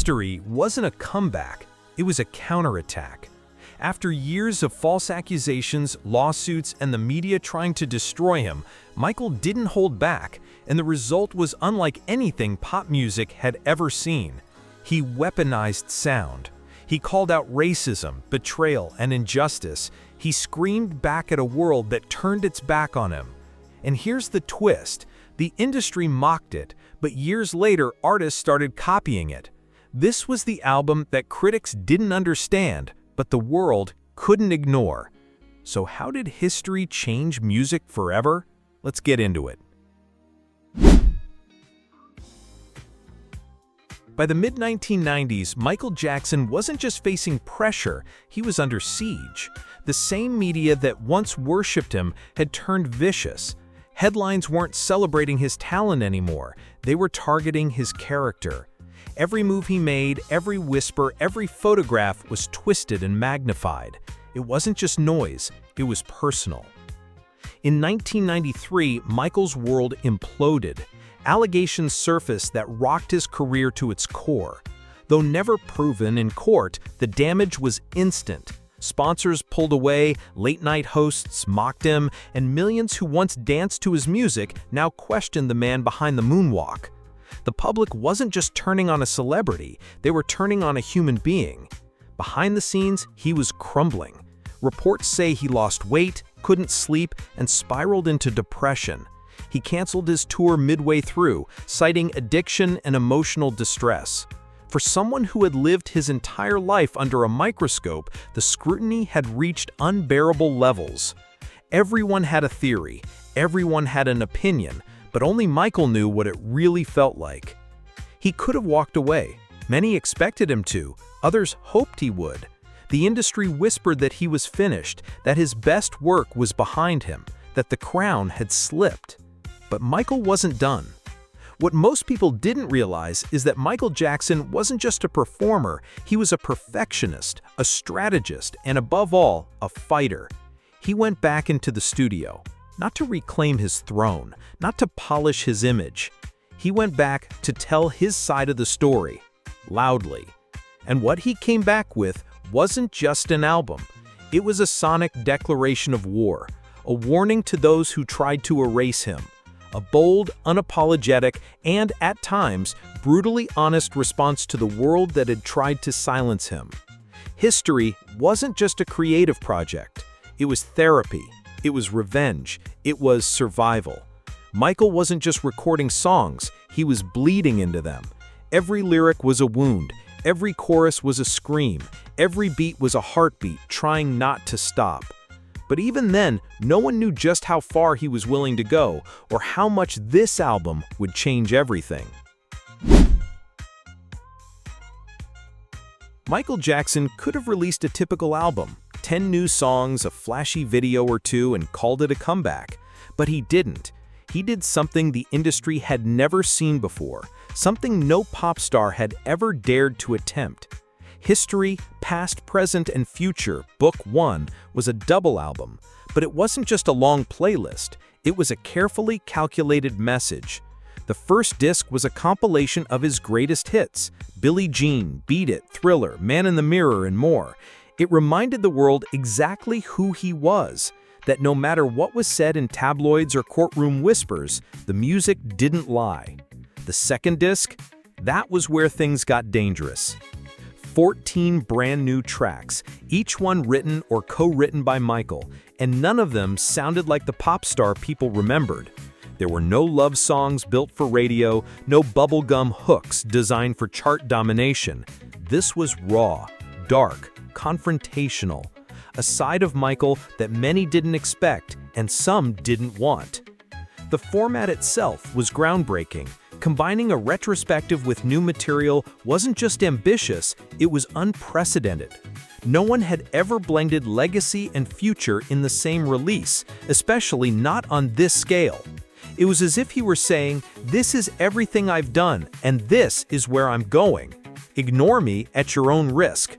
History wasn't a comeback, it was a counterattack. After years of false accusations, lawsuits, and the media trying to destroy him, Michael didn't hold back, and the result was unlike anything pop music had ever seen. He weaponized sound. He called out racism, betrayal, and injustice. He screamed back at a world that turned its back on him. And here's the twist. The industry mocked it, but years later artists started copying it. This was the album that critics didn't understand, but the world couldn't ignore. So how did history change music forever? Let's get into it. By the mid-1990s, Michael Jackson wasn't just facing pressure, he was under siege. The same media that once worshipped him had turned vicious. Headlines weren't celebrating his talent anymore, they were targeting his character. Every move he made, every whisper, every photograph was twisted and magnified. It wasn't just noise, it was personal. In 1993, Michael's world imploded. Allegations surfaced that rocked his career to its core. Though never proven in court, the damage was instant. Sponsors pulled away, late-night hosts mocked him, and millions who once danced to his music now questioned the man behind the moonwalk. The public wasn't just turning on a celebrity, they were turning on a human being. Behind the scenes, he was crumbling. Reports say he lost weight, couldn't sleep, and spiraled into depression. He canceled his tour midway through, citing addiction and emotional distress. For someone who had lived his entire life under a microscope, the scrutiny had reached unbearable levels. Everyone had a theory, everyone had an opinion, but only Michael knew what it really felt like. He could have walked away. Many expected him to, others hoped he would. The industry whispered that he was finished, that his best work was behind him, that the crown had slipped. But Michael wasn't done. What most people didn't realize is that Michael Jackson wasn't just a performer, he was a perfectionist, a strategist, and above all, a fighter. He went back into the studio, not to reclaim his throne, not to polish his image. He went back to tell his side of the story, loudly. And what he came back with wasn't just an album. It was a sonic declaration of war, a warning to those who tried to erase him. A bold, unapologetic, and at times, brutally honest response to the world that had tried to silence him. History wasn't just a creative project. It was therapy. It was revenge. It was survival. Michael wasn't just recording songs, he was bleeding into them. Every lyric was a wound. Every chorus was a scream. Every beat was a heartbeat, trying not to stop. But even then, no one knew just how far he was willing to go, or how much this album would change everything. Michael Jackson could have released a typical album, 10 new songs, a flashy video or two, and called it a comeback. But he didn't. He did something the industry had never seen before, something no pop star had ever dared to attempt. History, Past, Present, and Future, Book 1, was a double album, but it wasn't just a long playlist, it was a carefully calculated message. The first disc was a compilation of his greatest hits, Billie Jean, Beat It, Thriller, Man in the Mirror, and more. It reminded the world exactly who he was, that no matter what was said in tabloids or courtroom whispers, the music didn't lie. The second disc? That was where things got dangerous. 14 brand new tracks, each one written or co-written by Michael, and none of them sounded like the pop star people remembered. There were no love songs built for radio, no bubblegum hooks designed for chart domination. This was raw, dark, confrontational, a side of Michael that many didn't expect and some didn't want. The format itself was groundbreaking. Combining a retrospective with new material wasn't just ambitious, it was unprecedented. No one had ever blended legacy and future in the same release, especially not on this scale. It was as if he were saying, "This is everything I've done, and this is where I'm going. Ignore me at your own risk."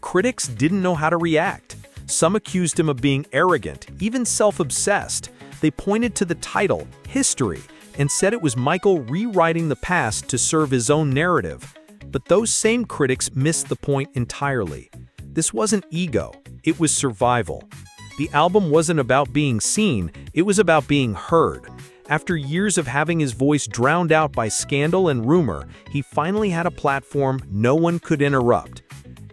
Critics didn't know how to react. Some accused him of being arrogant, even self-obsessed. They pointed to the title, History, and said it was Michael rewriting the past to serve his own narrative. But those same critics missed the point entirely. This wasn't ego, it was survival. The album wasn't about being seen, it was about being heard. After years of having his voice drowned out by scandal and rumor, he finally had a platform no one could interrupt.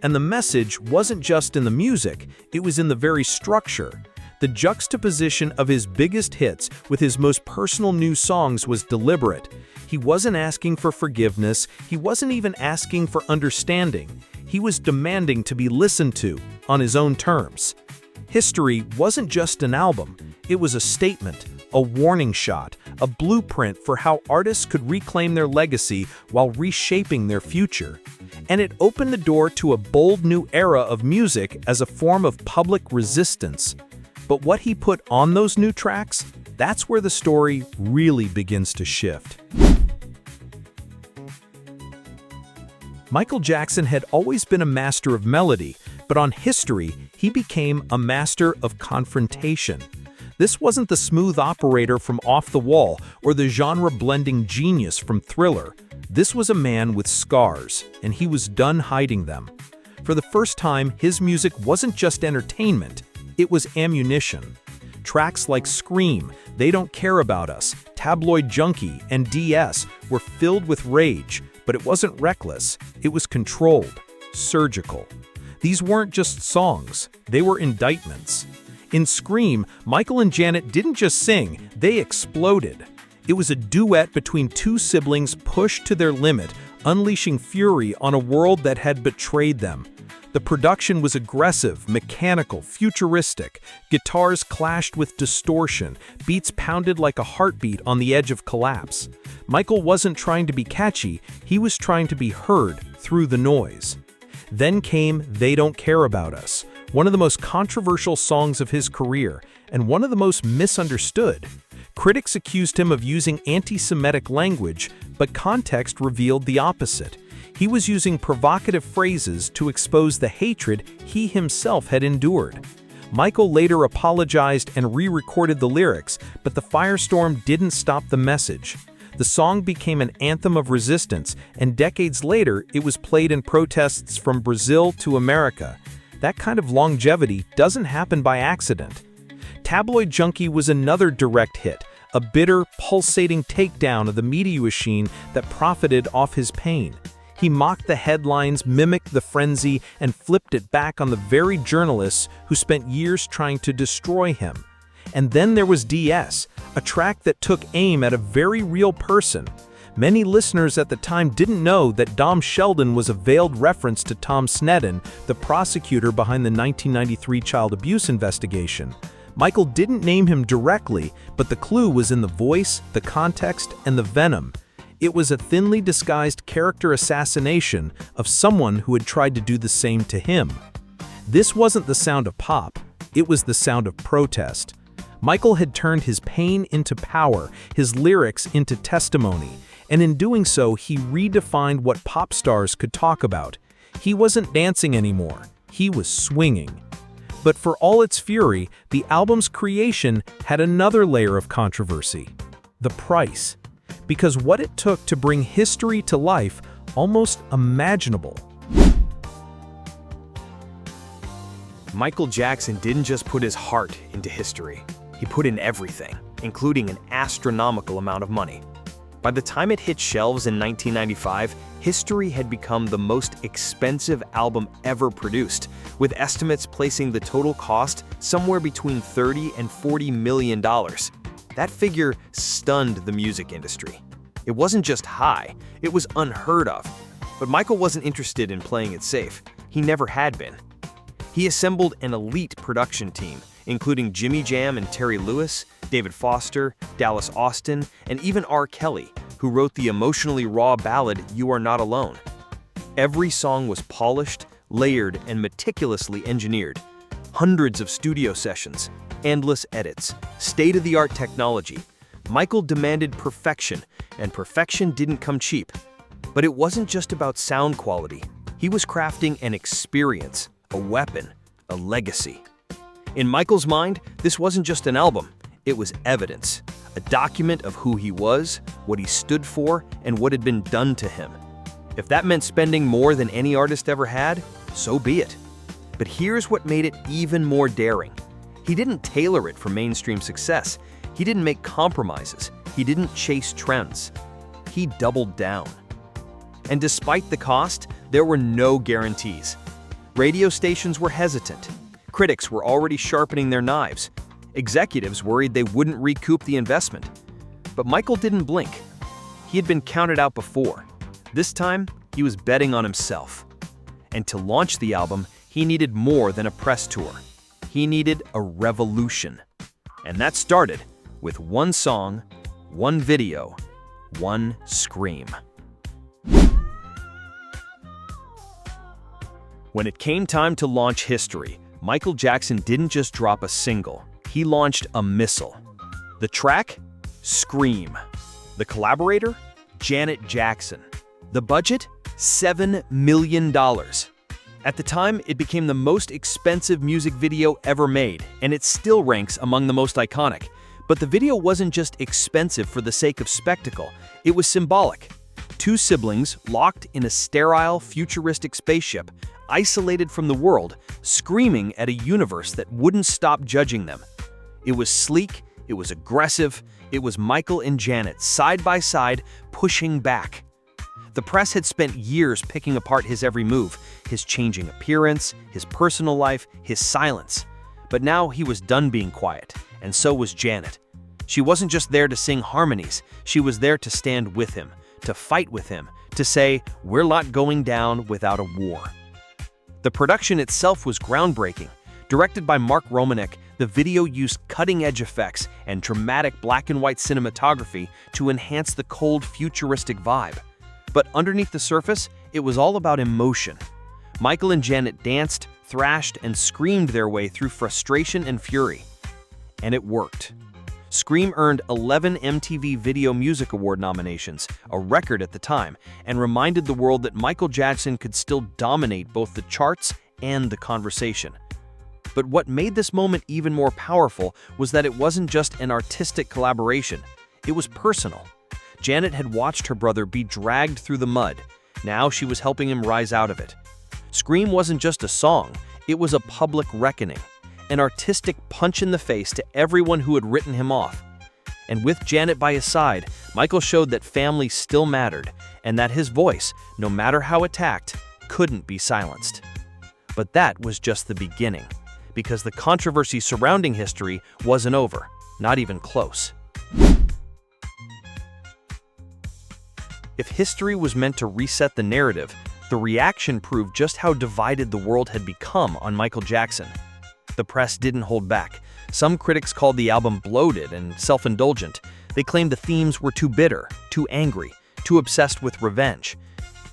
And the message wasn't just in the music, it was in the very structure. The juxtaposition of his biggest hits with his most personal new songs was deliberate. He wasn't asking for forgiveness, he wasn't even asking for understanding. He was demanding to be listened to, on his own terms. History wasn't just an album, it was a statement, a warning shot, a blueprint for how artists could reclaim their legacy while reshaping their future. And it opened the door to a bold new era of music as a form of public resistance. But what he put on those new tracks, that's where the story really begins to shift. Michael Jackson had always been a master of melody, but on History, he became a master of confrontation. This wasn't the smooth operator from Off the Wall or the genre-blending genius from Thriller. This was a man with scars, and he was done hiding them. For the first time, his music wasn't just entertainment, it was ammunition. Tracks like Scream, They Don't Care About Us, Tabloid Junkie, and DS were filled with rage, but it wasn't reckless, it was controlled, surgical. These weren't just songs, they were indictments. In Scream, Michael and Janet didn't just sing, they exploded. It was a duet between two siblings pushed to their limit, unleashing fury on a world that had betrayed them. The production was aggressive, mechanical, futuristic. Guitars clashed with distortion, beats pounded like a heartbeat on the edge of collapse. Michael wasn't trying to be catchy, he was trying to be heard through the noise. Then came They Don't Care About Us, one of the most controversial songs of his career, and one of the most misunderstood. Critics accused him of using anti-Semitic language, but context revealed the opposite. He was using provocative phrases to expose the hatred he himself had endured. Michael later apologized and re-recorded the lyrics, but the firestorm didn't stop the message. The song became an anthem of resistance, and decades later, it was played in protests from Brazil to America. That kind of longevity doesn't happen by accident. Tabloid Junkie was another direct hit, a bitter, pulsating takedown of the media machine that profited off his pain. He mocked the headlines, mimicked the frenzy, and flipped it back on the very journalists who spent years trying to destroy him. And then there was DS, a track that took aim at a very real person. Many listeners at the time didn't know that Dom Sheldon was a veiled reference to Tom Sneddon, the prosecutor behind the 1993 child abuse investigation. Michael didn't name him directly, but the clue was in the voice, the context, and the venom. It was a thinly disguised character assassination of someone who had tried to do the same to him. This wasn't the sound of pop, it was the sound of protest. Michael had turned his pain into power, his lyrics into testimony, and in doing so, he redefined what pop stars could talk about. He wasn't dancing anymore, he was swinging. But for all its fury, the album's creation had another layer of controversy: the price. Because what it took to bring History to life, almost imaginable. Michael Jackson didn't just put his heart into History. He put in everything, including an astronomical amount of money. By the time it hit shelves in 1995, History had become the most expensive album ever produced, with estimates placing the total cost somewhere between $30 and $40 million. That figure stunned the music industry. It wasn't just high, it was unheard of. But Michael wasn't interested in playing it safe. He never had been. He assembled an elite production team, including Jimmy Jam and Terry Lewis, David Foster, Dallas Austin, and even R. Kelly, who wrote the emotionally raw ballad You Are Not Alone. Every song was polished, layered, and meticulously engineered. Hundreds of studio sessions, endless edits, state-of-the-art technology. Michael demanded perfection, and perfection didn't come cheap. But it wasn't just about sound quality. He was crafting an experience, a weapon, a legacy. In Michael's mind, this wasn't just an album, it was evidence, a document of who he was, what he stood for, and what had been done to him. If that meant spending more than any artist ever had, so be it. But here's what made it even more daring. He didn't tailor it for mainstream success. He didn't make compromises. He didn't chase trends. He doubled down. And despite the cost, there were no guarantees. Radio stations were hesitant. Critics were already sharpening their knives. Executives worried they wouldn't recoup the investment. But Michael didn't blink. He had been counted out before. This time, he was betting on himself. And to launch the album, he needed more than a press tour. He needed a revolution. And that started with one song, one video, one scream. When it came time to launch history, Michael Jackson didn't just drop a single. He launched a missile. The track? Scream. The collaborator? Janet Jackson. The budget? $7 million. At the time, it became the most expensive music video ever made, and it still ranks among the most iconic. But the video wasn't just expensive for the sake of spectacle, it was symbolic. Two siblings locked in a sterile, futuristic spaceship, isolated from the world, screaming at a universe that wouldn't stop judging them. It was sleek, it was aggressive, it was Michael and Janet side by side, pushing back. The press had spent years picking apart his every move, his changing appearance, his personal life, his silence. But now he was done being quiet, and so was Janet. She wasn't just there to sing harmonies, she was there to stand with him, to fight with him, to say, "We're not going down without a war." The production itself was groundbreaking. Directed by Mark Romanek, the video used cutting-edge effects and dramatic black and white cinematography to enhance the cold, futuristic vibe. But underneath the surface, it was all about emotion. Michael and Janet danced, thrashed, and screamed their way through frustration and fury. And it worked. Scream earned 11 MTV Video Music Award nominations, a record at the time, and reminded the world that Michael Jackson could still dominate both the charts and the conversation. But what made this moment even more powerful was that it wasn't just an artistic collaboration. It was personal. Janet had watched her brother be dragged through the mud. Now she was helping him rise out of it. Scream wasn't just a song, it was a public reckoning. An artistic punch in the face to everyone who had written him off. And with Janet by his side, Michael showed that family still mattered, and that his voice, no matter how attacked, couldn't be silenced. But that was just the beginning, because the controversy surrounding history wasn't over, not even close. If history was meant to reset the narrative, the reaction proved just how divided the world had become on Michael Jackson. The press didn't hold back. Some critics called the album bloated and self-indulgent. They claimed the themes were too bitter, too angry, too obsessed with revenge.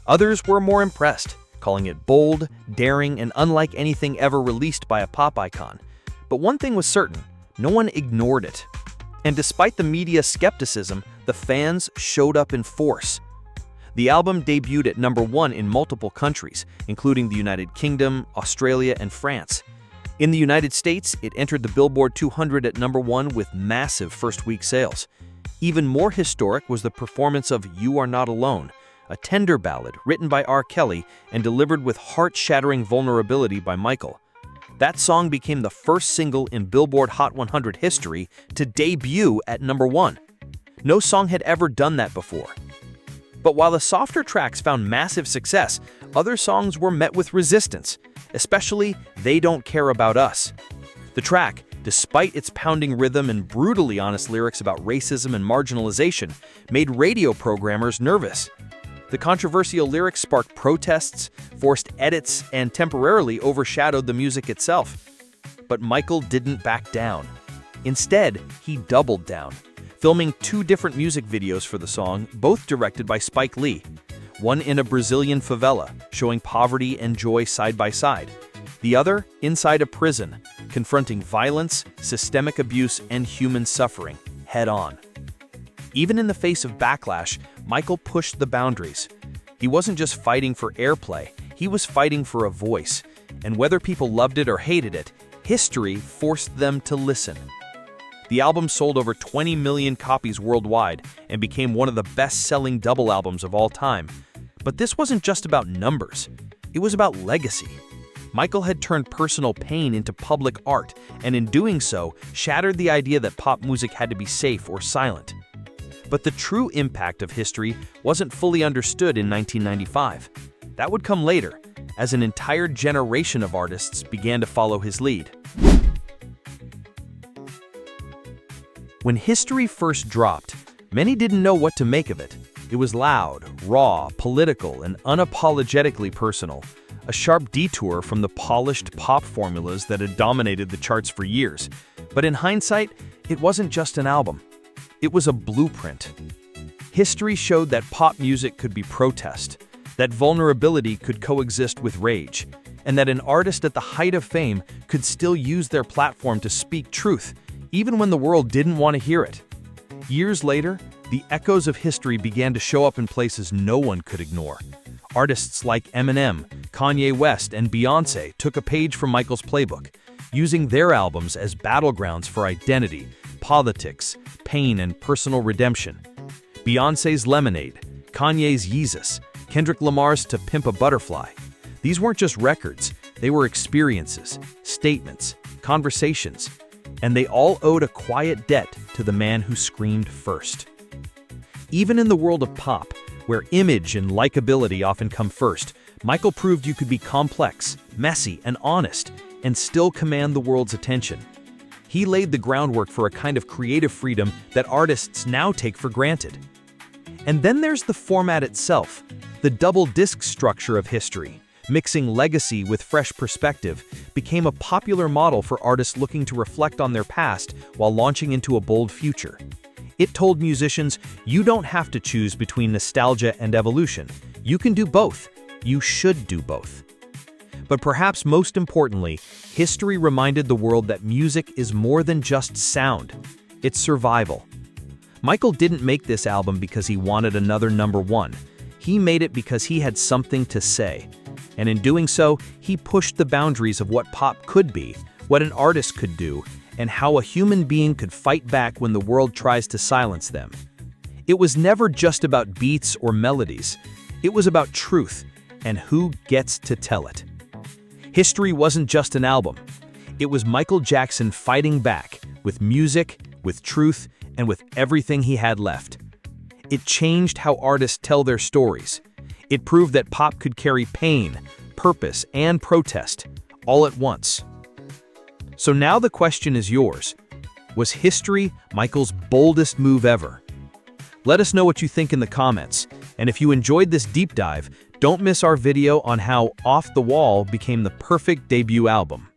Others were more impressed, calling it bold, daring, and unlike anything ever released by a pop icon. But one thing was certain, no one ignored it. And despite the media's skepticism, the fans showed up in force. The album debuted at #1 in multiple countries, including the United Kingdom, Australia, and France. In the United States, it entered the Billboard 200 at #1 with massive first-week sales. Even more historic was the performance of You Are Not Alone, a tender ballad written by R. Kelly and delivered with heart-shattering vulnerability by Michael. That song became the first single in Billboard Hot 100 history to debut at #1. No song had ever done that before. But while the softer tracks found massive success, other songs were met with resistance, especially They Don't Care About Us. The track, despite its pounding rhythm and brutally honest lyrics about racism and marginalization, made radio programmers nervous. The controversial lyrics sparked protests, forced edits, and temporarily overshadowed the music itself. But Michael didn't back down. Instead, he doubled down, filming 2 different music videos for the song, both directed by Spike Lee. One in a Brazilian favela, showing poverty and joy side by side. The other inside a prison, confronting violence, systemic abuse, and human suffering head on. Even in the face of backlash, Michael pushed the boundaries. He wasn't just fighting for airplay, he was fighting for a voice. And whether people loved it or hated it, history forced them to listen. The album sold over 20 million copies worldwide and became one of the best-selling double albums of all time. But this wasn't just about numbers. It was about legacy. Michael had turned personal pain into public art, and in doing so, shattered the idea that pop music had to be safe or silent. But the true impact of history wasn't fully understood in 1995. That would come later, as an entire generation of artists began to follow his lead. When history first dropped, many didn't know what to make of it. It was loud, raw, political, and unapologetically personal, a sharp detour from the polished pop formulas that had dominated the charts for years. But in hindsight, it wasn't just an album. It was a blueprint. History showed that pop music could be protest, that vulnerability could coexist with rage, and that an artist at the height of fame could still use their platform to speak truth, even when the world didn't want to hear it. Years later, the echoes of history began to show up in places no one could ignore. Artists like Eminem, Kanye West, and Beyoncé took a page from Michael's playbook, using their albums as battlegrounds for identity, politics, pain, and personal redemption. Beyoncé's Lemonade, Kanye's Yeezus, Kendrick Lamar's To Pimp a Butterfly. These weren't just records, they were experiences, statements, conversations, and they all owed a quiet debt to the man who screamed first. Even in the world of pop, where image and likability often come first, Michael proved you could be complex, messy, and honest, and still command the world's attention. He laid the groundwork for a kind of creative freedom that artists now take for granted. And then there's the format itself, the double disc structure of history. Mixing legacy with fresh perspective became a popular model for artists looking to reflect on their past while launching into a bold future. It told musicians, you don't have to choose between nostalgia and evolution. You can do both. You should do both. But perhaps most importantly, history reminded the world that music is more than just sound. It's survival. Michael didn't make this album because he wanted another #1. He made it because he had something to say. And in doing so, he pushed the boundaries of what pop could be, what an artist could do, and how a human being could fight back when the world tries to silence them. It was never just about beats or melodies. It was about truth and who gets to tell it. History wasn't just an album. It was Michael Jackson fighting back with music, with truth, and with everything he had left. It changed how artists tell their stories. It proved that pop could carry pain, purpose, and protest, all at once. So now the question is yours. Was history Michael's boldest move ever? Let us know what you think in the comments, and if you enjoyed this deep dive, don't miss our video on how Off the Wall became the perfect debut album.